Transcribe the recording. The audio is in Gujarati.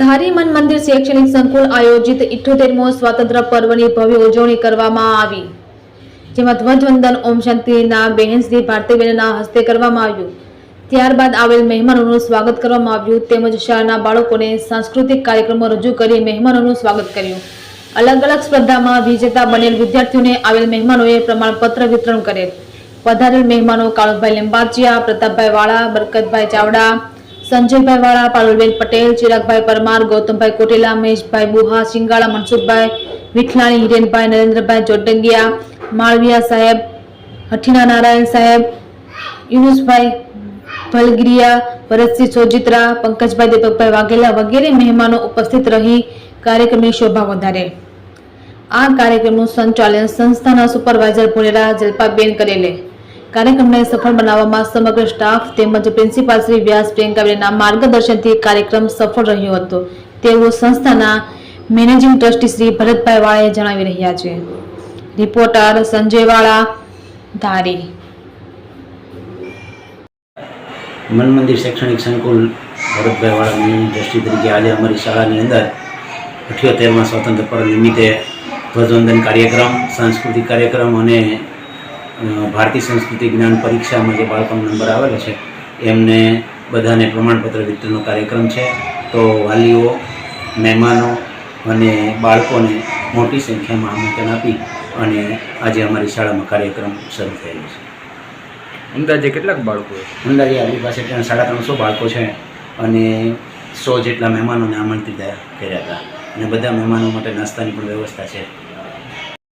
ધારી મન મંદિર શૈક્ષણિક સંકુલ આયોજિત 78મો સ્વાતંત્ર્ય પર્વની ભવ્ય ઉજવણી કરવામાં આવી, જેમાં ધ્વજવંદન ઓમ શાંતિના બહેન શ્રી ભારતીબેનના હસ્તે કરવામાં આવ્યું। ત્યારબાદ આવેલ મહેમાનોનું સ્વાગત કરવામાં આવ્યું તેમજ શાળાના બાળકોને સાંસ્કૃતિક કાર્યક્રમો રજૂ કરી મહેમાનોનું સ્વાગત કર્યું। અલગ અલગ સ્પર્ધામાં વિજેતા બનેલ વિદ્યાર્થીઓને આવેલ મહેમાનોએ પ્રમાણપત્ર વિતરણ કરેલ। પધારેલ મહેમાનો કાળુભાઈ લીંબાચિયા, પ્રતાપભાઈ વાળા, બરકતભાઈ ચાવડા, સંજયભાઈ વાળા, પારુલબેન પટેલ, ચિરાગભાઈ પરમાર, ગૌતમભાઈ કોટેલા, મહેશભાઈ બુહા, સિંગાળા મનસુખભાઈ, વિઠલાણી હિરેનભાઈ, નરેન્દ્રભાઈ જોડંગિયા, માળવિયા સાહેબ, હઠીના નારાયણ સાહેબ, યુનુસભાઈ ભલગીરિયા, ભરતસિંહ સોજિત્રા, પંકજભાઈ દીપકભાઈ વાઘેલા વગેરે મહેમાનો ઉપસ્થિત રહી કાર્યક્રમની શોભા વધારે। આ કાર્યક્રમનું સંચાલન સંસ્થાના સુપરવાઇઝર ભોલેરા જલપાબેન કરેલે। કાર્યક્રમને સફળ બનાવવામાં સમગ્ર સ્ટાફ તેમજ પ્રિન્સિપાલ શ્રી વ્યાસ પ્રિયંકાબેનના માર્ગદર્શનથી કાર્યક્રમ સફળ રહ્યો હતો તેવું સંસ્થાના મેનેજિંગ ટ્રસ્ટી શ્રી ભરતભાઈ વાળાએ જણાવી રહ્યા છે। રિપોર્ટર સંજય વાળા, ધારી। મન મંદિર શૈક્ષણિક સંકુલ ભરતભાઈ વાળા મેનેજિંગ ટ્રસ્ટી તરીકે આજે અમારી શાળાની અંદર 78મા સ્વાતંત્ર્ય પર્વ નિમિત્તે ધ્વજવંદન કાર્યક્રમ, સાંસ્કૃતિક કાર્યક્રમ અને ભારતીય સંસ્કૃતિ જ્ઞાન પરીક્ષામાં જે બાળકોનો નંબર આવેલો છે એમને બધાને પ્રમાણપત્ર વિતરણનો કાર્યક્રમ છે। તો વાલીઓ, મહેમાનો અને બાળકોને મોટી સંખ્યામાં આમંત્રણ આપી અને આજે અમારી શાળામાં કાર્યક્રમ શરૂ થયેલો છે। અંદાજે કેટલાક બાળકો? અંદાજે આપણી પાસે 350 બાળકો છે અને 100 જેટલા મહેમાનોને આમંત્રિત કર્યા હતા અને બધા મહેમાનો માટે નાસ્તાની પણ વ્યવસ્થા છે।